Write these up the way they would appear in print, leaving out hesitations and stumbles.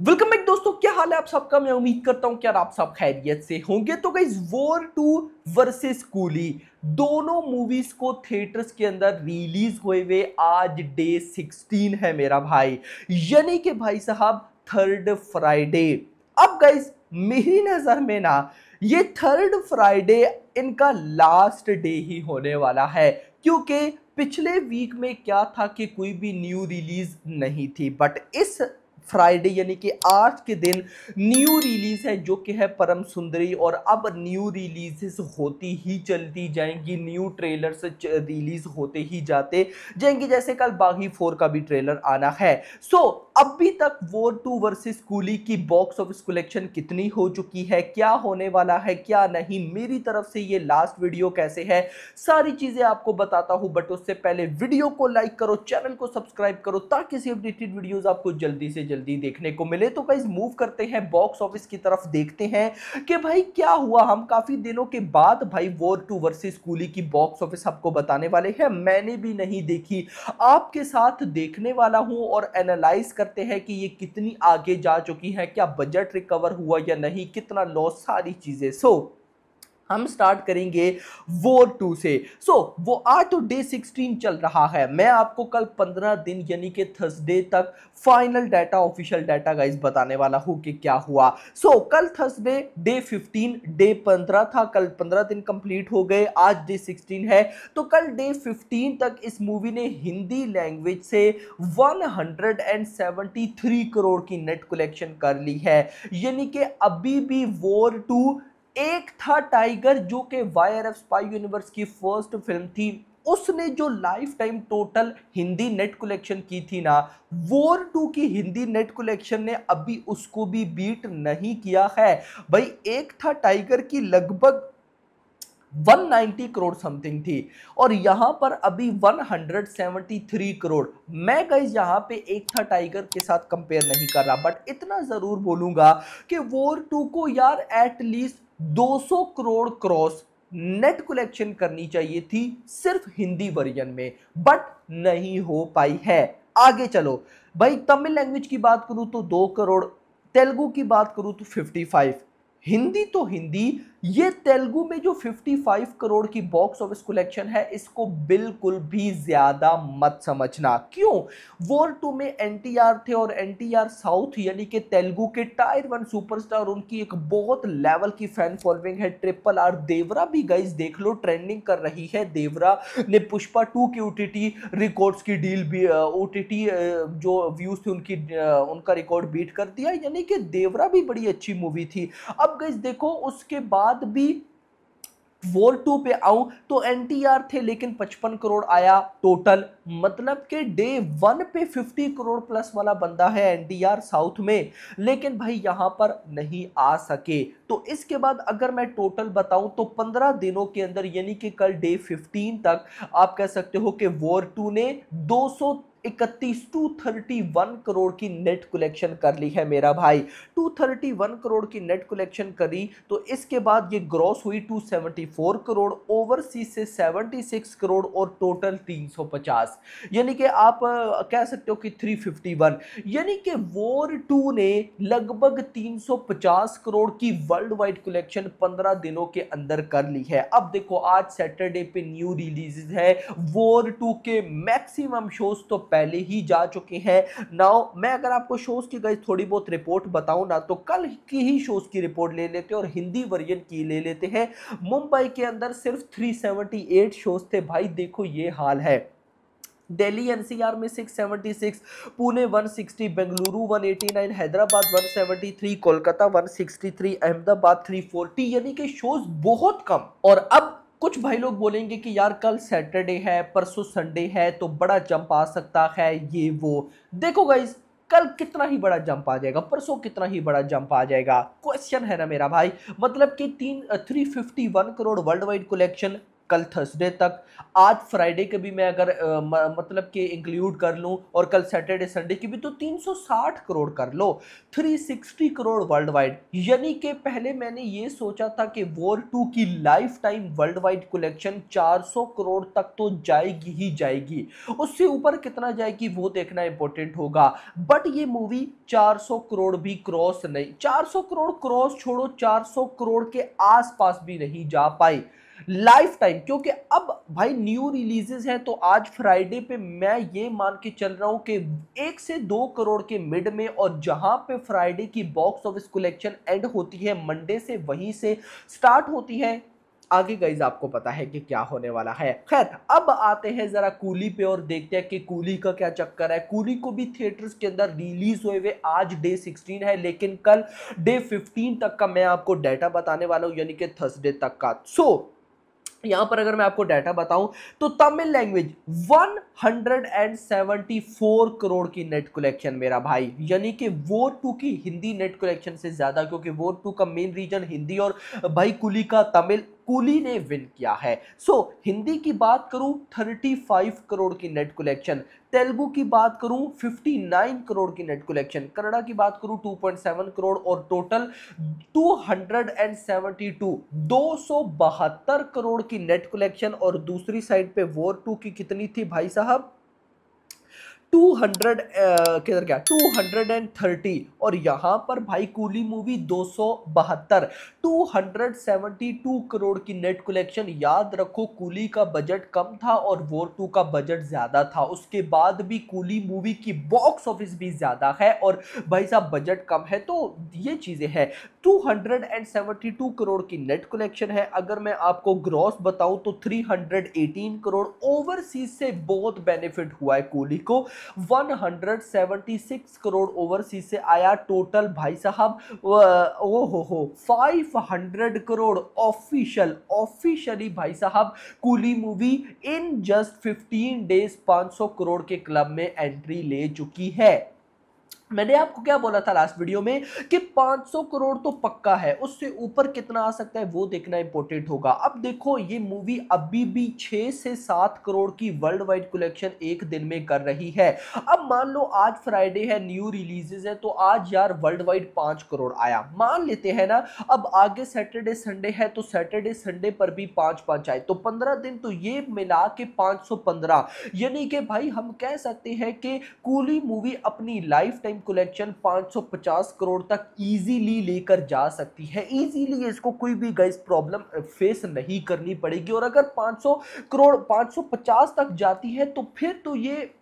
Welcome back दोस्तों, क्या हाल है आप सबका। मैं उम्मीद करता हूं कि यार आप सब खैरियत से होंगे। तो गाइस, वॉर 2 वर्सेस कूली दोनों मूवीज को थिएटर्स के अंदर रिलीज हुए हुए आज डे 16 है मेरा भाई, यानी कि भाई साहब थर्ड फ्राइडे। अब गाइस, मेरी नजर में ना ये थर्ड फ्राइडे इनका लास्ट डे ही होने वाला है, क्योंकि पिछले वीक में क्या था कि कोई भी न्यू रिलीज नहीं थी, बट इस फ्राइडे यानी कि आज के दिन न्यू रिलीज है जो कि है परम सुंदरी। और अब न्यू रिलीजेस होती ही चलती जाएंगी, न्यू ट्रेलर्स रिलीज होते ही जाते जाएंगे, जैसे कल बागी 4 का भी ट्रेलर आना है। सो अभी तक वॉर 2 वर्सेस कूली की बॉक्स ऑफिस कलेक्शन कितनी हो चुकी है, क्या होने वाला है क्या नहीं, मेरी तरफ से ये लास्ट वीडियो कैसे है, सारी चीजें आपको बताता हूं। बट उससे पहले वीडियो को लाइक करो, चैनल को सब्सक्राइब करो, ताकि ऐसी अपडेटेड वीडियोस आपको जल्दी से जल्दी देखने को मिले। तो गाइस, मूव करते हैं बॉक्स ऑफिस की तरफ, देखते हैं कि भाई क्या हुआ। हम काफी दिनों के बाद भाई वॉर 2 वर्सेस कूली की बॉक्स ऑफिस आपको बताने वाले हैं। मैंने भी नहीं देखी, आपके साथ देखने वाला हूं और एनालाइज करते हैं कि ये कितनी आगे जा चुकी है, क्या बजट रिकवर हुआ या नहीं, कितना लॉस, सारी चीजें। हम स्टार्ट करेंगे वॉर 2 से। वो आज तो डे 16 चल रहा है। मैं आपको कल 15 दिन यानी कि थर्सडे तक final data, official data guys बताने वाला हूं कि क्या हुआ। कल थर्सडे डे 15, डे 15 था, कल 15 दिन कंप्लीट हो गए, आज डे 16 है। तो कल डे 15 तक इस मूवी ने हिंदी लैंग्वेज से 173 करोड़ की नेट कलेक्शन कर ली है, यानी कि अभी भी वॉर 2। एक था टाइगर जो कि वाईआरएफ स्पाई यूनिवर्स की फर्स्ट फिल्म थी, उसने जो life time total Hindi net collection की थी ना, वॉर 2 की हिंदी नेट कलेक्शन ने अभी उसको भी बीट नहीं किया है। भाई, एक था टाइगर की लगभग 190 करोड़ समथिंग थी, और यहां पर अभी 173 करोड़। मैं गाइस यहां पे एक था टाइगर के साथ कंपेयर नहीं कर रहा, बट इतना जरूर बोलूंगा कि वॉर 2 को यार at least 200 crore cross net collection करनी चाहिए थी सिर्फ हिंदी वर्जन में, बट नहीं हो पाई है। आगे चलो भाई, तमिल लैंग्वेज की बात करूं तो 2 करोड़, तेलुगु की बात करूं तो 55, हिंदी तो हिंदी। ये तेलुगु में जो 55 करोड़ की बॉक्स ऑफिस कलेक्शन है, इसको बिल्कुल भी ज्यादा मत समझना। क्यों? वॉर 2 में एनटीआर थे, और एनटीआर साउथ यानी कि तेलुगु के टायर 1 सुपरस्टार, उनकी एक बहुत लेवल की फैन फॉलोइंग है। ट्रिपल आर देवरा भी गाइस देख लो, ट्रेंडिंग कर रही है। देवरा ने पुष्पा 2 की ओटीटी रिकॉर्ड्स की डील भी, ओटीटी जो व्यूज थे उनकी, उनका रिकॉर्ड बीट कर दिया, यानी कि देवरा भी बड़ी अच्छी मूवी थी। अब गाइस देखो, उसके बाद भी वॉर 2 पे आऊं तो एनटीआर थे, लेकिन 55 करोड़ आया टोटल, मतलब कि डे 1 पे 50 करोड़ प्लस वाला बंदा है एनटीआर साउथ में, लेकिन भाई यहां पर नहीं आ सके। तो इसके बाद अगर मैं टोटल बताऊं तो 15 दिनों के अंदर, यानी कि कल डे 15 तक, आप कह सकते हो कि वॉर 2 ने 231 करोड़ की नेट कलेक्शन कर ली है मेरा भाई। 231 करोड़ की नेट कलेक्शन करी, तो इसके बाद ये ग्रॉस हुई 274 करोड़, ओवरसीज से 76 करोड़, और टोटल 350, यानी कि आप कह सकते हो कि 351, यानी कि वॉर 2 ने लगभग 350 करोड़ की वर्ल्ड वाइड कलेक्शन 15 दिनों के अंदर कर ली है। अब देखो, आज सैटरडे पे न्यू रिलीज है, वॉर 2 के मैक्सिमम शोज तो पहले ही जा चुके हैं। नाउ मैं अगर आपको शोज की गाइस थोड़ी बहुत रिपोर्ट बताऊं ना, तो कल की ही शोज की रिपोर्ट ले लेते हैं और हिंदी वर्जन की ले लेते हैं। मुंबई के अंदर सिर्फ 378 शोज थे भाई, देखो ये हाल है। दिल्ली एनसीआर में 676, पुणे 160, बेंगलुरु 189, हैदराबाद 173, कोलकाता 163, अहमदाबाद 340, यानी कि शोज बहुत कम। और अब कुछ भाई लोग बोलेंगे कि यार कल सैटरडे है, परसों संडे है, तो बड़ा जंप आ सकता है, ये वो। देखो गाइस, कल कितना ही बड़ा जंप आ जाएगा, परसों कितना ही बड़ा जंप आ जाएगा, क्वेश्चन है ना मेरा भाई। मतलब कि 351 करोड़ वर्ल्ड वाइड कलेक्शन, कल थर्सडे तक, आज फ्राइडे के भी मैं अगर मतलब कि इंक्लूड कर लूं और कल सैटरडे संडे की भी, तो 360 करोड़ कर लो, 360 करोड़ वर्ल्ड वाइड। यानी कि पहले मैंने ये सोचा था कि वॉर 2 की life time world wide collection 400 crore तक तो जाएगी ही जाएगी, उससे ऊपर कितना जाएगी वो देखना इंपॉर्टेंट होगा। बट ये मूवी 400 करोड़ भी क्रॉस नहीं, 400 करोड़ क्रॉस छोड़ो, 400 करोड़ के आसपास भी नहीं जा पाई लाइफ टाइम। क्योंकि अब भाई न्यू रिलीजेस हैं, तो आज फ्राइडे पे मैं ये मान के चल रहा हूं कि 1 से 2 करोड़ के मिड में, और जहां पे फ्राइडे की बॉक्स ऑफिस कलेक्शन एंड होती है मंडे से, वहीं से स्टार्ट होती है आगे। गाइज आपको पता है कि क्या होने वाला है। खैर अब आते हैं जरा कूली पे और देखते हैं कि कूली का क्या चक्कर है। कूली को भी थिएटर्स के अंदर रिलीज हुए आज डे 16 है, लेकिन कल डे 15 तक का मैं आपको डाटा बताने वाला हूं, यानी कि थर्सडे तक का। यहां पर अगर मैं आपको डाटा बताऊं तो तमिल लैंग्वेज 174 करोड़ की नेट कलेक्शन मेरा भाई, यानी कि वॉर 2 की हिंदी नेट कलेक्शन से ज्यादा, क्योंकि वॉर 2 का मेन रीजन हिंदी और भाई कुली का तमिल, कुली ने विन किया है। हिंदी की बात करूं 35 करोड़ की नेट कलेक्शन, तेलुगु की बात करूं 59 करोड़ की नेट कलेक्शन, कन्नड़ा की बात करूं 2.7 करोड़, और टोटल 272 करोड़ की नेट कलेक्शन। और दूसरी साइड पे वॉर 2 की कितनी थी भाई साहब, 200 किधर गया, 230, और यहां पर भाई कूली मूवी 272, 272 करोड़ की नेट कलेक्शन। याद रखो कूली का बजट कम था और वॉर 2 का बजट ज्यादा था, उसके बाद भी कूली मूवी की बॉक्स ऑफिस भी ज्यादा है और भाई साहब बजट कम है, तो ये चीजें हैं। 272 करोड़ की नेट कलेक्शन है। अगर मैं आपको ग्रॉस बताऊं तो 318 करोड़, ओवरसीज से बहुत बेनिफिट हुआ है कूली को, 176 करोड़ ओवरसीज से आया टोटल भाई साहब। ओ हो 500 करोड़ ऑफिशियली भाई साहब coolie movie in just 15 days 500 crore के क्लब में एंट्री ले चुकी है। मैंने आपको क्या बोला था लास्ट वीडियो में कि 500 करोड़ तो पक्का है, उससे ऊपर कितना आ सकता है वो देखना इंपॉर्टेंट होगा। अब देखो ये मूवी अभी भी 6 से 7 करोड़ की वर्ल्ड वाइड कलेक्शन एक दिन में कर रही है। अब मान लो आज फ्राइडे है, न्यू रिलीजेस है, तो आज यार वर्ल्ड वाइड 5 करोड़ आया मान लेते हैं ना। अब आगे सैटरडे संडे है, तो सैटरडे संडे पर भी 5-5 आए, तो 15 दिन, तो ये मिला के 515, यानी कि भाई हम कह सकते हैं कि कूली मूवी अपनी लाइफ टाइम कलेक्शन 550 करोड़ तक इजीली लेकर जा सकती है। इजीली इसको कोई भी गाइस प्रॉब्लम फेस नहीं करनी पड़ेगी, और अगर 500 करोड़ 550 तक जाती है तो फिर तो ये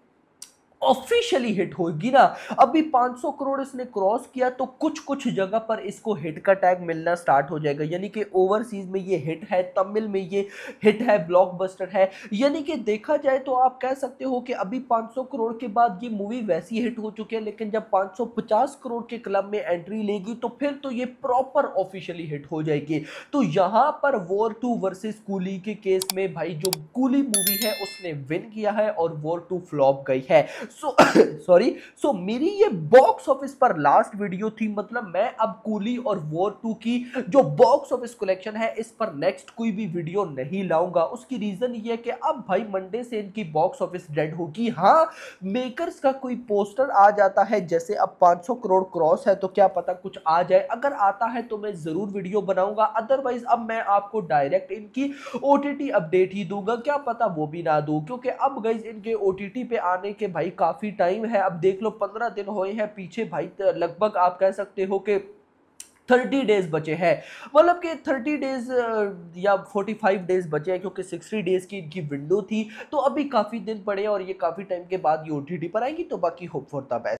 ऑफिशियली हिट होगी ना। अभी 500 करोड़ इसने क्रॉस किया तो कुछ कुछ जगह पर इसको हिट का टैग मिलना स्टार्ट हो जाएगा, यानी कि ओवरसीज में ये हिट है, तमिल में ये हिट है, ब्लॉकबस्टर है। यानी कि देखा जाए तो आप कह सकते हो कि अभी 500 करोड़ के बाद ये मूवी वैसी हिट हो चुकी है, लेकिन जब 550 करोड़ के क्लब में एंट्री लेगी तो फिर तो ये प्रॉपर ऑफिशियली हिट हो जाएगी। तो यहां पर वॉर 2 वर्सेस कूली के केस में भाई जो कूली मूवी है उसने विन किया है और वॉर 2 फ्लॉप गई है। सो मेरी ये बॉक्स ऑफिस पर लास्ट वीडियो थी, मतलब मैं अब कूली और वॉर 2 की जो बॉक्स ऑफिस कलेक्शन है इस पर नेक्स्ट कोई भी वीडियो नहीं लाऊंगा। उसकी रीजन ये है कि अब भाई मंडे से इनकी बॉक्स ऑफिस डेड होगी। हाँ, मेकर्स का कोई पोस्टर आ जाता है, जैसे अब 500 करोड़ क्रॉस है तो क्या पता कुछ आ जाए, अगर आता है तो मैं जरूर वीडियो बनाऊंगा, अदरवाइज अब मैं आपको डायरेक्ट इनकी ओटीटी अपडेट ही दूंगा, क्या पता वो भी ना दूं, क्योंकि अब गाइस इनके ओटीटी पे आने के भाई काफी टाइम है। अब देख लो 15 दिन हुए हैं पीछे भाई, लगभग आप कह सकते हो कि 30 डेज बचे हैं, मतलब कि 30 डेज या 45 डेज बचे हैं, क्योंकि 60 डेज की इनकी विंडो थी, तो अभी काफी दिन पड़े और ये काफी टाइम के बाद ये ओटीटी पर आएंगी। तो बाकी होप फॉर द बेस्ट।